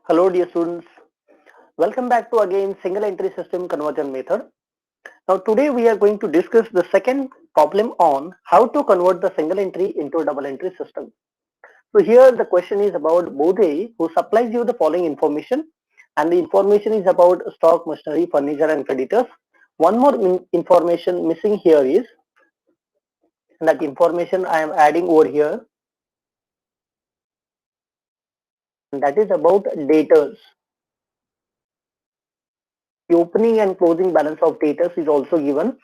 Hello dear students, welcome back to again single entry system conversion method. Now today we are going to discuss the second problem on how to convert the single entry into a double entry system. So here the question is about Bodhi who supplies you the following information, and the information is about stock, machinery, furniture and creditors. One more information missing here is, and that information I am adding over here, and that is about debtors. The opening and closing balance of debtors is also given.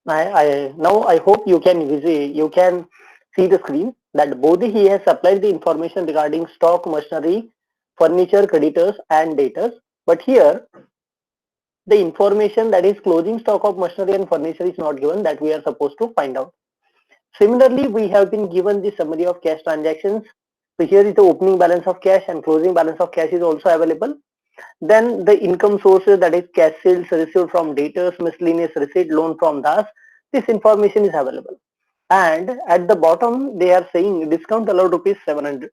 Now I hope you can see the screen that both he has supplied the information regarding stock, machinery, furniture, creditors and debtors. But here the information that is closing stock of machinery and furniture is not given, that we are supposed to find out. Similarly, we have been given the summary of cash transactions. So here is the opening balance of cash and closing balance of cash is also available. Then the income sources, that is cash sales received from debtors, miscellaneous receipt, loan from Das. This information is available. And at the bottom they are saying discount allowed rupees 700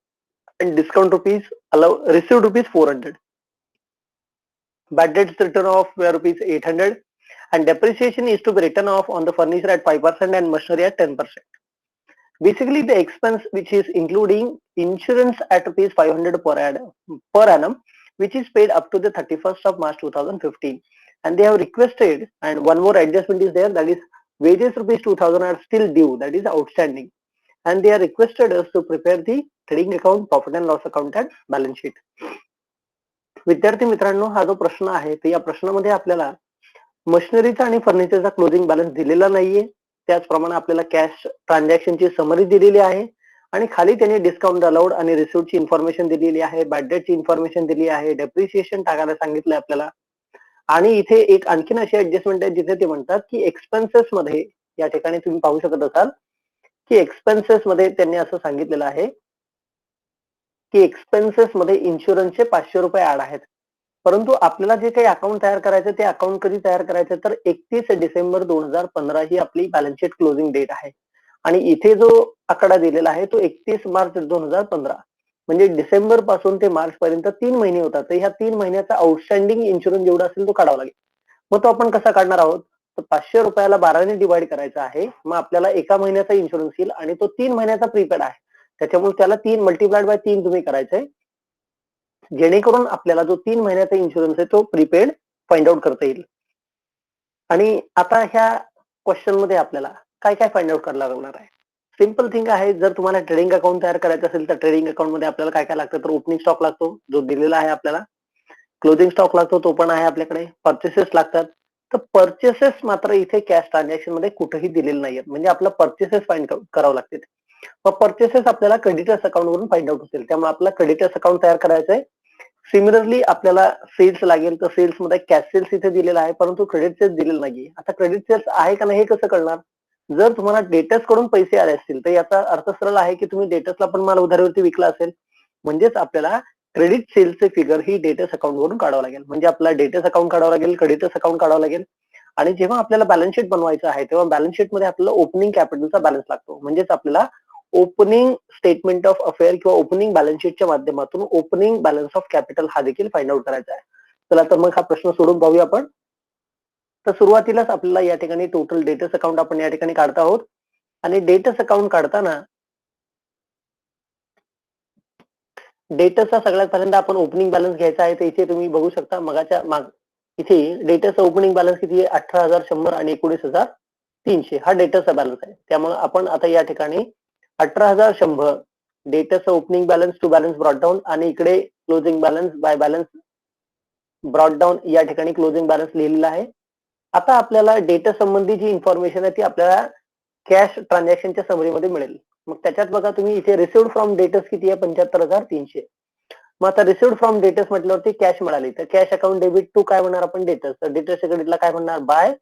and discount rupees allow received rupees 400. Bad debts return off were rupees 800, and depreciation is to be written off on the furniture at 5% and machinery at 10%. Basically the expense which is including insurance at rupees 500 per annum, which is paid up to the 31st of March 2015. And they have requested, and one more adjustment is there, that is wages rupees 2000 are still due, that is outstanding. And they are requested us to prepare the trading account, profit and loss account and balance sheet. विद्यार्थी मित्रांनो, हा जो प्रश्न आहे तर या प्रश्नामध्ये आपल्याला मशिनरीचा आणि फर्निचरचा क्लोजिंग बॅलन्स दिलेला नाहीये. त्याचप्रमाणे आपल्याला कॅश ट्रान्झॅक्शनची समरी दिलेली आहे आणि खाली त्यांनी डिस्काउंट अलाउड आणि रिसिव्हची इन्फॉर्मेशन दिलेली आहे, बॅड डेटची इन्फॉर्मेशन दिली आहे, डेप्रिसिएशन टाकायला सांगितलंय आपल्याला. आणि इथे एक आणखीन अशी ऍडजस्टमेंट आहे जिथे ते म्हणतात की एक्सपेन्सेस मध्ये या ठिकाणी तुम्ही पाहू शकत असाल की एक्सपेन्सेस मध्ये त्यांनी असं सांगितलेलं आहे की एक्सपेन्सेस मध्ये इन्शुरन्सचे 500 रुपये ऍड आहेत. परंतु आपल्याला जे काही अकाउंट तयार करायचं ते अकाउंट कधी तयार करायचं तर 31 डिसेंबर 2015 ही आपली बॅलन्स शीट क्लोजिंग डेट आहे. आणि इथे जो आकडा दिलेला आहे तो 31 मार्च 2015, म्हणजे डिसेंबर पासून ते मार्च पर्यंत 3 महिने होतात. तर ह्या 3 महिन्याचा आउटस्टँडिंग इन्शुरन्स जेवढा असेल तो काढावा लागेल. मग तो आपण कसा काढणार आहोत, तर 500 रुपयाला 12 ने डिवाइड करायचा आहे. मग आपल्याला एका महिन्याचा इन्शुरन्स येईल आणि तो 3 महिन्याचा प्रीपेड आहे, त्याच्यामुळे त्याला 3 मल्टिप्लाइड बाय 3 तुम्ही करायचंय, जेणेकरून आपल्याला जो 3 महिन्याचा इन्शुरन्स आहे तो प्रीपेड फाइंड आउट करता येईल. आणि आता ह्या क्वेश्चन मध्ये आपल्याला काय काय फाइंड आउट करायला लागणार आहे. सिंपल थिंग आहे, जर तुम्हाला ट्रेडिंग अकाउंट तयार करायचं असेल तर ट्रेडिंग अकाउंट मध्ये आपल्याला काय काय लागतं, तर ओपनिंग स्टॉक लागतो जो दिलेला आहे आपल्याला, क्लोजिंग स्टॉक लागतो तो पण आहे आपल्याकडे, परचेसेस लागतात. तर परचेसेस मात्र इथे कॅश ट्रान्झॅक्शन मध्ये कुठेही दिलेले नाहीयेत, म्हणजे आपला परचेसेस फाइंड करावं लागतील. मग परचेसेस आपल्याला क्रेडिटर्स अकाउंट वरून फाइंड आउट होतील, त्यामुळे आपल्याला क्रेडिटर्स अकाउंट तयार करायचंय. सिमिलरली आपल्याला सेल्स लागेल, तर सेल्स मध्ये कॅश सेल्स इथे दिलेला आहे परंतु क्रेडिट सेल्स दिलेलं नाहीये. आता क्रेडिट सेल्स आहे का नाही हे कसं कळणार, जर तुम्हाला डेटर्स कडून पैसे आले असतील तर याचा अर्थ सरळ आहे की तुम्ही डेटर्सला पण माल उधारीवरती विकला असेल, म्हणजेच आपल्याला क्रेडिट सेल्सचे फिगर ही डेटर्स अकाउंट वरून काढावं लागेल. म्हणजे आपल्याला डेटर्स अकाउंट काढावं लागेल, क्रेडिटर्स अकाउंट काढावं लागेल. आणि जेव्हा आपल्याला बॅलन्स शीट बनवायचं आहे तेव्हा बॅलन्स शीट मध्ये आपल्याला ओपनिंग कॅपिटलचा बॅलन्स लागतो, म्हणजेच आपल्याला ओपनिंग स्टेटमेंट ऑफ अफेअर किंवा ओपनिंग बॅलन्स शीटच्या माध्यमातून ओपनिंग बॅलन्स ऑफ कॅपिटल हा देखील फाइंड आउट करायचा आहे. चला तर मग हा प्रश्न सोडून पाहूया आपण. तर सुरुवातीलाच आपल्याला या ठिकाणी टोटल डेटर्स अकाउंट आपण या ठिकाणी काढत आहोत. आणि डेटर्स अकाउंट काढताना डेटर्सचा सगळ्यात पहिल्यांदा आपण ओपनिंग बॅलन्स घ्यायचा आहे. तर इथे तुम्ही बघू शकता मगाच्या इथे डेटर्सचा ओपनिंग बॅलन्स किती आहे, 18,100 आणि 19,300 हा डेटर्सचा बॅलन्स आहे. त्यामुळे आपण आता या ठिकाणी 18,100 डेटर्सचा opening balance to balance brought down आणि इकडे closing balance by balance brought down या ठिकाणी क्लोजिंग बॅलन्स लिहिलेला आहे. आता आपल्याला डेटा संबंधी जी इन्फॉर्मेशन आहे ती आपल्याला कॅश ट्रान्झॅक्शनच्या समरीमध्ये मिळेल. मग त्याच्यात बघा तुम्ही इथे रिसिव्ड फ्रॉम डेटर्स किती आहे 75,300. मग आता रिसिव्ड फ्रॉम डेटर्स म्हटल्यावरती कॅश मिळाली तर कॅश अकाउंट डेबिट टू काय म्हणणार आपण डेटर्स, तर डेटर्सच्या क्रेडिटला काय म्हणणार बाय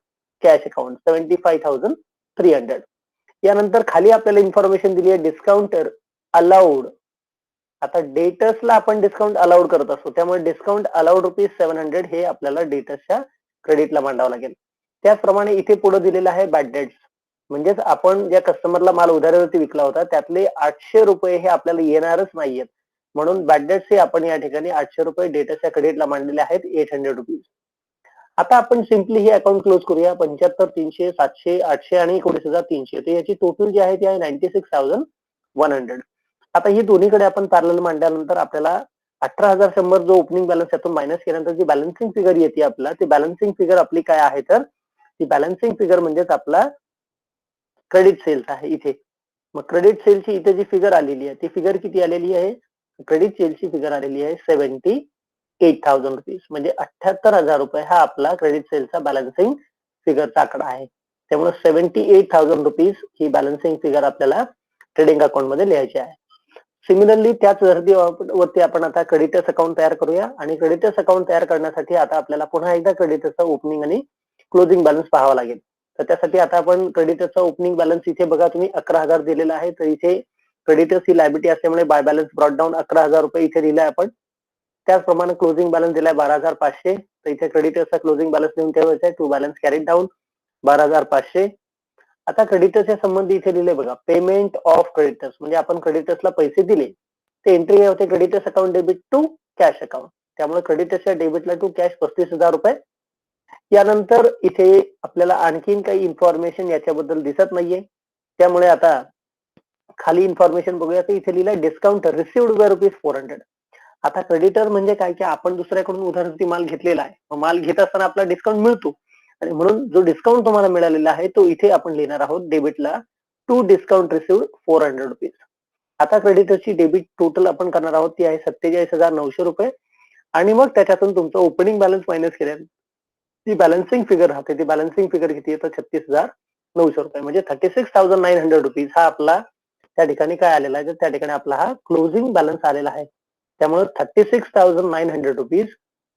कॅश अकाउंट 75,300. यानंतर खाली आपल्याला इन्फॉर्मेशन दिली आहे डिस्काउंटर अलाउड. आता डेटर्सला आपण डिस्काउंट अलाउड करत असतो त्यामुळे डिस्काउंट अलाउड ₹700 हे आपल्याला डेटर्सच्या क्रेडिटला मांडावं लागेल. त्याचप्रमाणे इथे पुढे दिलेलं आहे बॅड डेट्स, म्हणजेच आपण ज्या कस्टमरला माल उधारीवरती विकला होता त्यातले ₹800 हे आपल्याला येणारच नाहीयेत, म्हणून बॅड डेट्स हे आपण या ठिकाणी ₹800 डेटर्सच्या क्रेडिटला मांडलेले आहेत ₹800. आता आपण सिम्पली हे अकाउंट क्लोज करूया. 75,300, 700, 800 आणि 19,300 तर याची टोटल जी आहे ती आहे 96,100. आता ही दोन्हीकडे आपण पॅरलल मांडल्यानंतर आपल्याला 18,100 जो ओपनिंग बॅलन्स यातून मायनस केल्यानंतर जी बॅलन्सिंग फिगर येते आपला, ती बॅलन्सिंग फिगर आपली काय आहे तर ती बॅलन्सिंग फिगर म्हणजेच आपला क्रेडिट सेल्स आहे इथे. मग क्रेडिट सेलची इथे जी फिगर आलेली आहे ती फिगर किती आलेली आहे, क्रेडिट सेलची फिगर आलेली आहे ₹78,000, म्हणजे ₹78,000 हा आपला क्रेडिट सेलचा बॅलन्सिंग फिगरचा आकडा आहे. त्यामुळे ₹78,000 ही बॅलन्सिंग फिगर आपल्याला ट्रेडिंग अकाउंट मध्ये लिहायची आहे. सिमिलरली त्याच वरती आपण आता क्रेडिटर्स अकाउंट तयार करूया आणि क्रेडिटर्स अकाउंट तयार करण्यासाठी आता आपल्याला पुन्हा एकदा क्रेडिटर्सचा ओपनिंग आणि क्लोजिंग बॅलन्स पाहावा लागेल. तर त्यासाठी आता आपण क्रेडिटर्सचा ओपनिंग बॅलन्स इथे बघा तुम्ही 11,000 दिलेला आहे, तर इथे क्रेडिटर्स ही लायबिलिटी असल्यामुळे बाय बॅलन्स ब्रॉट डाऊन ₹11,000 इथे दिलाय आपण. त्याचप्रमाणे क्लोजिंग बॅलन्स दिलाय 12,500, तर इथे क्रेडिटर्सचा क्लोजिंग बॅलन्स लिहून ठेवायचा आहे, टू बॅलन्स कॅरीड डाऊन 12,500. आता क्रेडिटर्सच्या संबंधी इथे दिले बघा पेमेंट ऑफ क्रेडिटर्स, म्हणजे आपण क्रेडिटर्सला पैसे दिले ते एंट्री काय होते creditors account debit to cash account. त्यामुळे क्रेडिटर्सच्या डेबिटला टू कॅश ₹35,000. यानंतर इथे आपल्याला आणखीन काही इन्फॉर्मेशन याच्याबद्दल दिसत नाहीये, त्यामुळे आता खाली इन्फॉर्मेशन बघूया. तर इथे लिहिलंय डिस्काउंट रिसिव्ड बाय ₹400. आता क्रेडिटर म्हणजे काय की आपण दुसऱ्याकडून उधारवरती माल घेतलेला आहे, माल घेत असताना आपला डिस्काउंट मिळतो आणि म्हणून जो डिस्काउंट तुम्हाला मिळालेला आहे तो इथे आपण लिहिणार आहोत डेबिटला टू डिस्काउंट रिसिव्ड ₹400. आता क्रेडिटरची डेबिट टोटल आपण करणार आहोत ती आहे ₹47,900 आणि मग त्याच्यातून तुमचं ओपनिंग बॅलन्स मायनस केल्याने ती बॅलन्सिंग फिगर राहते. ती बॅलन्सिंग फिगर किती आहे तर ₹36,900, म्हणजे ₹36,900 हा आपला त्या ठिकाणी काय आलेला आहे तर त्या ठिकाणी आपला हा क्लोजिंग बॅलन्स आलेला आहे. त्यामुळे ₹36,900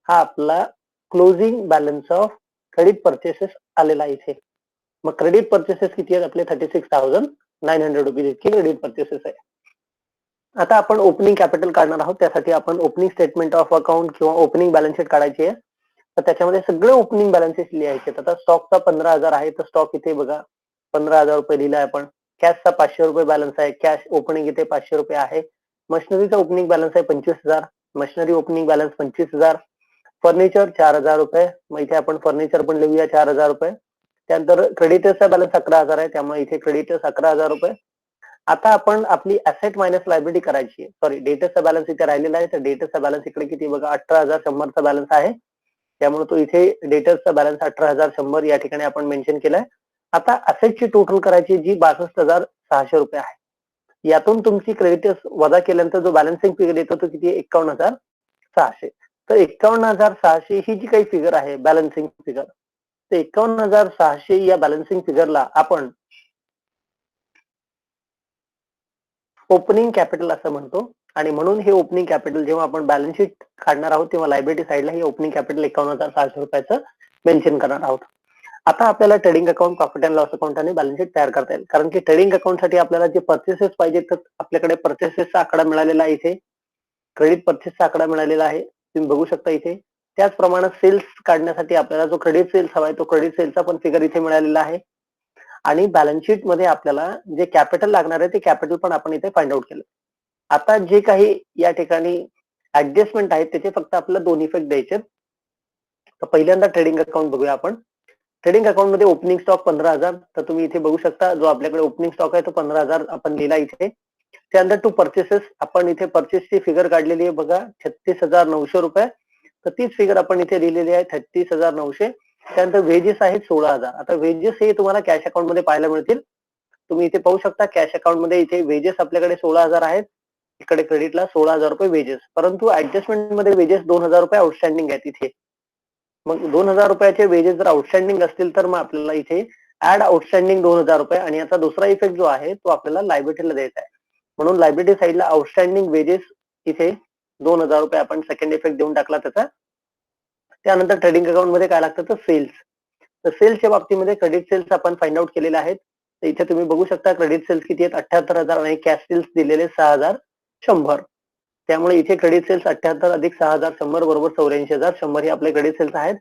हा आपला closing balance of credit purchases आलेला आहे इथे. मग क्रेडिट परचेसेस किती आहेत आपले ₹36,900 इतके क्रेडिट परचेसेस आहे. आता आपण ओपनिंग कॅपिटल काढणार आहोत, त्यासाठी आपण ओपनिंग स्टेटमेंट ऑफ अकाउंट किंवा ओपनिंग बॅलन्स शीट काढायची आहे. तर त्याच्यामध्ये सगळे ओपनिंग बॅलन्सेस लिहायचे. आता स्टॉकचा 15,000 आहे तर स्टॉक इथे बघा ₹15,000 लिहिलाय आपण. कॅशचा ₹500 बॅलन्स आहे, कॅश ओपनिंग इथे ₹500 आहे. मशिनरीचा ओपनिंग बॅलन्स आहे 25,000, मशिनरी ओपनिंग बॅलन्स 25,000. फर्निचर ₹4,000, मग इथे आपण फर्निचर पण लिहूया ₹4,000. त्यानंतर क्रेडिटर्सचा बॅलन्स 11,000 आहे, त्यामुळे इथे क्रेडिटर्स ₹11,000. आता आपण आपली ऍसेट मायनस लायबिलिटी करायची आहे. सॉरी, डेटर्सचा बॅलन्स इथे राहिलेला आहे, तर डेटर्सचा बॅलन्स इकडे किती बघा 18,100चा बॅलन्स आहे, त्यामुळे तो इथे डेटर्सचा बॅलन्स 18,100 या ठिकाणी आपण मेन्शन केलाय. आता असेटची टोटल करायची जी ₹62,600 आहे. यातून तुमची क्रेडिटर्स वजा केल्यानंतर जो बॅलन्सिंग फिगर येतो तो किती 51,600. तर 51,600 ही जी काही फिगर आहे बॅलन्सिंग फिगर, तर 51,600 या बॅलन्सिंग फिगरला आपण ओपनिंग कॅपिटल असं म्हणतो आणि म्हणून हे ओपनिंग कॅपिटल जेव्हा आपण बॅलन्स शीट काढणार आहोत तेव्हा लायबिलिटी साईडला हे ओपनिंग कॅपिटल 51,600 मेन्शन करणार आहोत. आता आपल्याला trading account, profit and loss account आणि बॅलन्स शीट तयार करता येईल, कारण की ट्रेडिंग अकाउंट साठी आपल्याला जे परचेसेस पाहिजे तर आपल्याकडे परचेसेसचा आकडा मिळालेला आहे इथे, क्रेडिट परचेसचा आकडा मिळालेला आहे तुम्ही बघू शकता इथे. त्याचप्रमाणे सेल्स काढण्यासाठी आपल्याला जो क्रेडिट सेल्स हवा आहे तो क्रेडिट सेल्सचा पण फिगर इथे मिळालेला आहे आणि बॅलन्स शीट मध्ये आपल्याला जे कॅपिटल लागणार आहे ते कॅपिटल पण आपण इथे फाइंड आउट केलं. आता जे काही या ठिकाणी ऍडजस्टमेंट आहेत त्याचे फक्त आपल्याला दोन इफेक्ट द्यायचे. तर पहिल्यांदा ट्रेडिंग अकाउंट बघूया आपण. ट्रेडिंग अकाउंट मध्ये ओपनिंग स्टॉक 15,000, तर तुम्ही इथे बघू शकता जो आपल्याकडे ओपनिंग स्टॉक आहे तो 15,000 आपण लिहिला इथे. त्यानंतर टू परचेसेस आपण इथे परचेसची फिगर काढलेली आहे बघा ₹36,900, तर तीच फिगर आपण इथे लिहिलेली आहे 36,900. त्यानंतर वेजेस आहेत 16,000. आता वेजेस हे तुम्हाला कॅश अकाउंट मध्ये पाहायला मिळतील, तुम्ही इथे पाहू शकता कॅश अकाउंट मध्ये इथे वेजेस आपल्याकडे 16,000 आहेत, इकडे क्रेडिटला ₹16,000 वेजेस, परंतु ऍडजस्टमेंट मध्ये वेजेस ₹2,000 आउटस्टँडिंग आहेत इथे. मग ₹2,000 वेजेस जर आउटस्टँडिंग असतील तर मग आपल्याला इथे ऍड आउटस्टँडिंग 2000 रुपये आणि याचा दुसरा इफेक्ट जो आहे तो आपल्याला लायबिलिटीला द्यायचा आहे. म्हणून लायबिलिटी साईडला आउटस्टँडिंग वेजेस इथे 2000 रुपये आपण सेकंड इफेक्ट देऊन टाकला त्याचा. त्यानंतर ट्रेडिंग अकाउंट मध्ये काय लागतं तर सेल्स. तर सेल्सच्या बाबतीमध्ये क्रेडिट सेल्स आपण फाइंड आउट केलेले आहेत. तर इथे तुम्ही बघू शकता क्रेडिट सेल्स किती आहेत 78,000 आणि कॅश सेल्स दिलेले 6100. त्यामुळे इथे क्रेडिट सेल्स 78 अधिक 6100 बरोबर 84,100 हे आपले क्रेडिट सेल्स आहेत.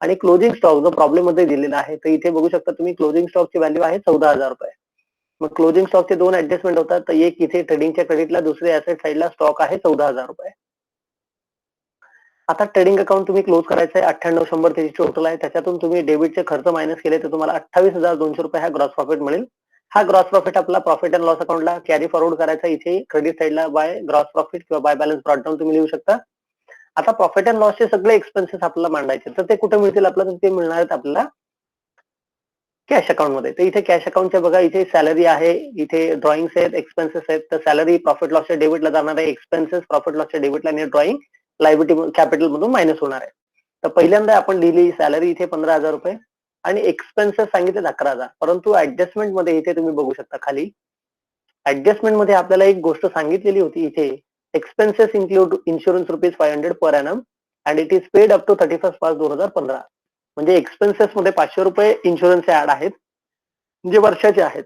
आणि क्लोजिंग स्टॉक जो प्रॉब्लेम मध्ये दिलेला आहे तर इथे बघू शकता तुम्ही क्लोजिंग स्टॉकची व्हॅल्यू आहे 14,000 रुपये. मग क्लोजिंग स्टॉकचे दोन ऍडजस्टमेंट होतात. तर एक इथे ट्रेडिंगच्या क्रेडिटला, दुसरे ऍसेट साईडला स्टॉक आहे 14,000 रुपये. आता ट्रेडिंग अकाउंट तुम्ही क्लोज करायचं आहे 98,100 त्याची टोटल आहे. त्याच्यातून तुम्ही डेबिटचे खर्च मायनस केले तर तुम्हाला 28,200 रुपये हा ग्रॉस प्रॉफिट मिळेल. हा ग्रॉस प्रॉफिट आपला प्रॉफिट अँड लॉस अकाउंटला कॅरी फॉरवर्ड करायचा इथे क्रेडिट साईडला बाय ग्रॉस प्रॉफिट किंवा बाय बॅलन्स ब्रॉट डाऊन तुम्ही लिहू शकता. आता प्रॉफिट अँड लॉसचे सगळे एक्सपेन्सेस आपल्याला मांडायचे तर ते कुठे मिळतील आपल्याला, ते मिळणार आहेत आपल्याला कॅश अकाउंट मध्ये. तर इथे कॅश अकाउंटच्या बघा इथे सॅलरी आहे, इथे ड्रॉइंग्स आहेत, एक्सपेन्सेस आहेत. तर सॅलरी प्रॉफिट लॉसच्या डेबिटला जाणार आहे, एक्सपेन्सेस प्रॉफिट लॉसच्या डेबिटला आणि ड्रॉइंग लायबिलिटी कॅपिटल मधून मायनस होणार आहे. तर पहिल्यांदा आपण लिहिली सॅलरी इथे 15,000 रुपये आणि एक्सपेन्सेस सांगितले 11,000. परंतु ऍडजस्टमेंट मध्ये इथे तुम्ही बघू शकता खाली ऍडजस्टमेंट मध्ये आपल्याला एक गोष्ट सांगितलेली होती इथे expenses include insurance ₹500 per annum and it is paid up to 31/5/2015. म्हणजे एक्सपेन्सेस मध्ये 500 रुपये इन्शुरन्स ऍड आहेत जे वर्षाचे आहेत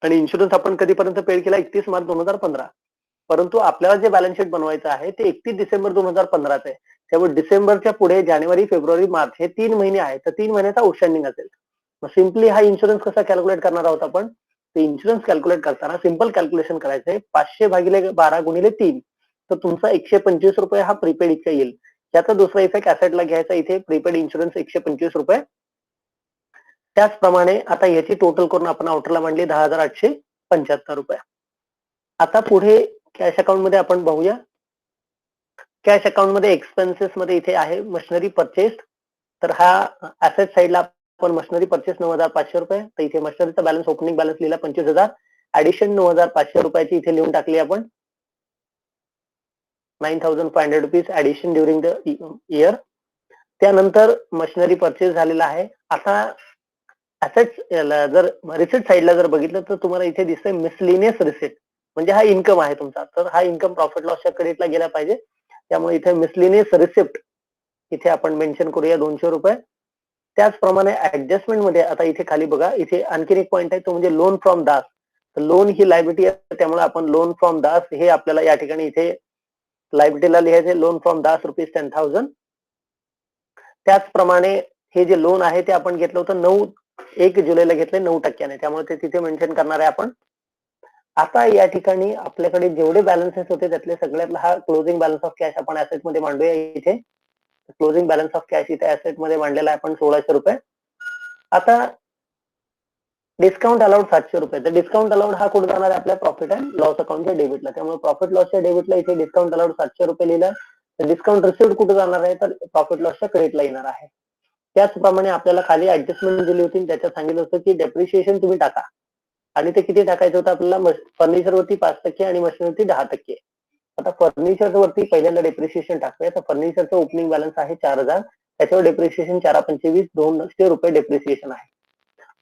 आणि इन्शुरन्स आपण कधीपर्यंत पेड केला 31 मार्च 2015. परंतु आपल्याला जे बॅलन्स शीट बनवायचं आहे ते 31 डिसेंबर 2015 आहे. त्यामुळे डिसेंबरच्या पुढे जानेवारी, फेब्रुवारी, मार्च हे 3 महिने आहेत. तर 3 महिन्याचा आउटस्टँडिंग असेल. मग सिम्पली हा इन्शुरन्स कसा कॅल्क्युलेट करणार आहोत आपण, ते इन्शुरन्स कॅल्क्युलेट करताना सिंपल कॅल्क्युलेशन करायचंय 500 भागिले 12 गुणिले 3. तर तुमचा 125 रुपये हा प्रीपेड इतका येईल. याचा दुसरा इफेक्ट ऍसेटला घ्यायचा इथे प्रीपेड इन्शुरन्स 125 रुपये. त्याचप्रमाणे आता याची टोटल करून आपण आउटरला मांडली 10,875 रुपये. आता पुढे कॅश अकाउंट मध्ये आपण बघूया. कॅश अकाउंट मध्ये एक्सपेन्सेस मध्ये इथे आहे मशिनरी परचेस. तर हा ऍसेट साईडला आपण मशिनरी परचेस 9,500 रुपये. तर इथे मशिनरीचा बॅलन्स ओपनिंग बॅलन्स लिहिला 25,000. ऍडिशन 9,500 रुपयाची इथे लिहून टाकली आपण 9,500 rupees addition during the year. त्यानंतर मशिनरी परचेस झालेला आहे. आता ऍसेट्स जर रिसिट साईडला जर बघितलं तर तुम्हाला इथे दिसतंय मिसलिनियस रिसिट म्हणजे हा इन्कम आहे तुमचा. तर हा इन्कम प्रॉफिट लॉसच्या क्रेडिटला गेला पाहिजे. त्यामुळे इथे मिसलिनियस रिसिप्ट इथे आपण मेन्शन करूया 200 रुपये. त्याचप्रमाणे ऍडजस्टमेंट मध्ये आता इथे खाली बघा इथे आणखीन एक पॉईंट आहे तो म्हणजे लोन फ्रॉम दास. तर लोन ही लायबिलिटी आहे त्यामुळे आपण लोन फ्रॉम दास हे आपल्याला या ठिकाणी इथे लायबिलिटीला लिहायचे लोन फ्रॉम दास ₹10,000. त्याचप्रमाणे हे जे लोन आहे ते आपण घेतलं होतं 1 जुलैला घेतले 9% त्यामुळे ते तिथे मेन्शन करणार आहे आपण. आता या ठिकाणी आपल्याकडे जेवढे बॅलन्सेस होते त्यातले सगळ्यातला हा क्लोजिंग बॅलन्स ऑफ कॅश आपण ऍसेट मध्ये मांडूया इथे. क्लोजिंग बॅलन्स ऑफ कॅश इथे ऍसेट मध्ये मांडलेला आहे आपण 1,600 रुपये. आता डिस्काउंट अलाउड 700 रुपये. तर डिस्काउंट अलाउड हा कुठे जाणार आहे आपल्या प्रॉफिट अँड लॉस अकाउंटच्या डेबिटला. त्यामुळे प्रॉफिट लॉसच्या डेबिटला इथे डिस्काउंट अलाउड 700 रुपये लिहिलं. तर डिस्काउंट रिसिव्ड कुठे जाणार आहे तर प्रॉफिट लॉसच्या क्रेडिटला येणार आहे. त्याचप्रमाणे आपल्याला खाली ऍडजस्टमेंट दिली होती त्याच्यात सांगितलं होतं की डेप्रिशिएशन तुम्ही टाका आणि ते किती टाकायचं होतं आपल्याला फर्निचर वरती 5% आणि मशीनवरती 10%. आता फर्निचर वरती पहिल्यांदा डेप्रिशिएशन टाकूया. तर फर्निचरचं ओपनिंग बॅलन्स आहे 4,000. त्याच्यावर डेप्रिशिएशन 4,25 200 रुपये डेप्रिशिएशन आहे.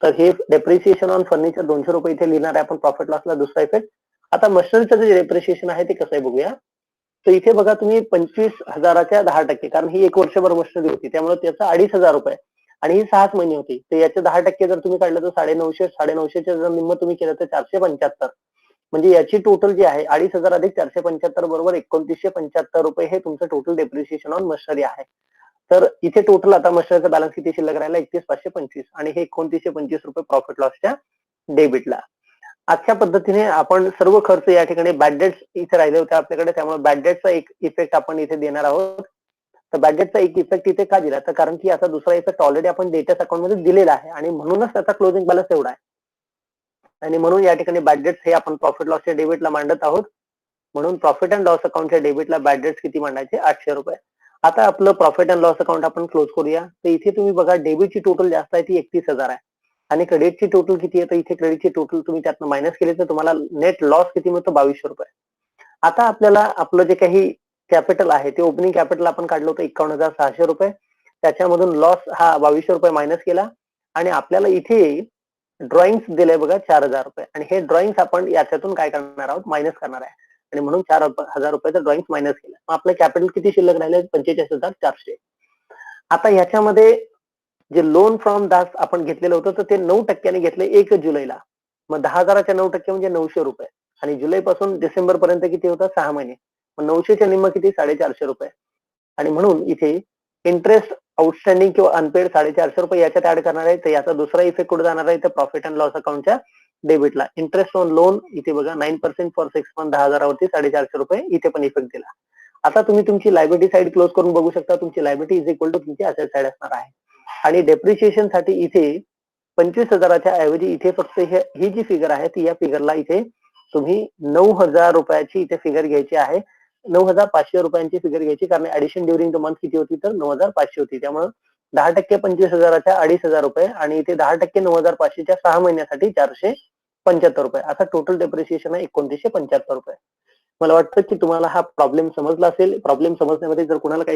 तर हे डेप्रिशिएशन ऑन फर्निचर 200 रुपये इथे लिहिणार आहे आपण प्रॉफिट लॉसला दुसरा इफेक्ट. आता मशिनरीचं जे डेप्रिशिएशन आहे ते कसं आहे बघूया. तर इथे बघा तुम्ही 25,000च्या 10% कारण ही 1 वर्षभर मशिनरी होती त्यामुळे त्याचा 2,500 रुपये आणि ही 6 महिने होती. तर याचे 10% जर तुम्ही काढलं तर 950 जर निम्म तुम्ही केलं तर 475. म्हणजे याची टोटल जी आहे 2,500 अधिक 475 बरोबर 2,975 रुपये हे तुमचं टोटल डेप्रिशिएशन ऑन मशिनरी आहे. तर इथे टोटल आता मशिनरीचा बॅलन्स किती शिल्लक राहिला 31,525 आणि हे 2,925 रुपये प्रॉफिट लॉसच्या डेबिटला. अशा पद्धतीने आपण सर्व खर्च या ठिकाणी बॅड डेट्स इथे राहिले होते आपल्याकडे त्यामुळे बॅड डेटचा एक इफेक्ट आपण इथे देणार आहोत. तर बॅड डेटचा एक इफेक्ट इथे का दिला तर कारण की आता दुसरा इफेक्ट ऑलरेडी आपण डेटर्स अकाउंट मध्ये दिलेला आहे आणि म्हणूनच त्याचा क्लोजिंग बॅलन्स एवढा आहे आणि म्हणून या ठिकाणी बॅड डेट्स हे आपण प्रॉफिट लॉसच्या डेबिटला मांडत आहोत. म्हणून प्रॉफिट अँड लॉस अकाउंटच्या डेबिटला बॅड डेट्स किती मांडायचे 800 रुपये. आता आपलं प्रॉफिट अँड लॉस अकाउंट आपण क्लोज करूया. तर इथे तुम्ही बघा डेबिटची टोटल जास्त आहे ती 31,000 आहे आणि क्रेडिटची टोटल किती आहे तर इथे क्रेडिटची टोटल तुम्ही त्यातनं मायनस केली तर तुम्हाला नेट लॉस किती मिळतो 2,200 रुपये. आता आपल्याला आपलं जे काही कॅपिटल आहे ते ओपनिंग कॅपिटल आपण काढलं होतं 51,600 रुपये. त्याच्यामधून लॉस हा 2,200 रुपये मायनस केला आणि आपल्याला इथे ड्रॉइंग्स दिले बघा 4,000 रुपये आणि हे ड्रॉइंग्स आपण याच्यातून काय करणार आहोत, मायनस करणार आहे आणि म्हणून 4,000 रुपयाचं ड्रॉइंग्स मायनस केलं. मग आपलं कॅपिटल किती शिल्लक राहिले? 45,400. आता ह्याच्यामध्ये जे लोन फ्रॉम दास आपण घेतलेलं होतं तर ते 9% घेतलं 1 जुलैला. मग 10,000च्या 9% म्हणजे 900 रुपये आणि जुलैपासून डिसेंबर पर्यंत किती होतं? 6 महिने. मग 900च्या निम्म किती? 450 रुपये. आणि म्हणून इथे इंटरेस्ट आउटस्टँडिंग किंवा अनपेड 450 रुपये याच्यात ऍड करणार आहे. तर याचा दुसरा इफेक्ट कुठे जाणार आहे? तर प्रॉफिट अँड लॉस अकाउंटच्या डेबिटला. इंटरेस्ट ऑन लोन इथे बघा 9% फॉर 6 मंथ 10,000वरती 450 रुपये इथे पण इफेक्ट दिला. आता तुम्ही तुमची लायबिलिटी साईड क्लोज करून बघू शकता. तुमची लायबिलिटी इज इक्वल टू तुमची असेट साईड असणार आहे. आणि डेप्रिशिएशन साठी इथे 25,000च्या ऐवजी इथे फक्त ही जी फिगर आहे ती या फिगरला इथे तुम्ही 9,000 रुपयाची इथे फिगर घ्यायची आहे. 9,500 रुपयांची फिगर घ्यायची कारण ऍडिशन ड्युरिंग द मंथ किती होती? तर 9,500 होती. त्यामुळे 10% 25,000च्या 2,500 रुपये आणि इथे 10% 9,500च्या 6 महिन्यासाठी 475 रुपये. असा टोटल डेप्रिशिएशन आहे 2,975 रुपये. मला वाटतं की तुम्हाला हा प्रॉब्लेम समजला असेल. प्रॉब्लेम समजण्यामध्ये जर कुणाला काही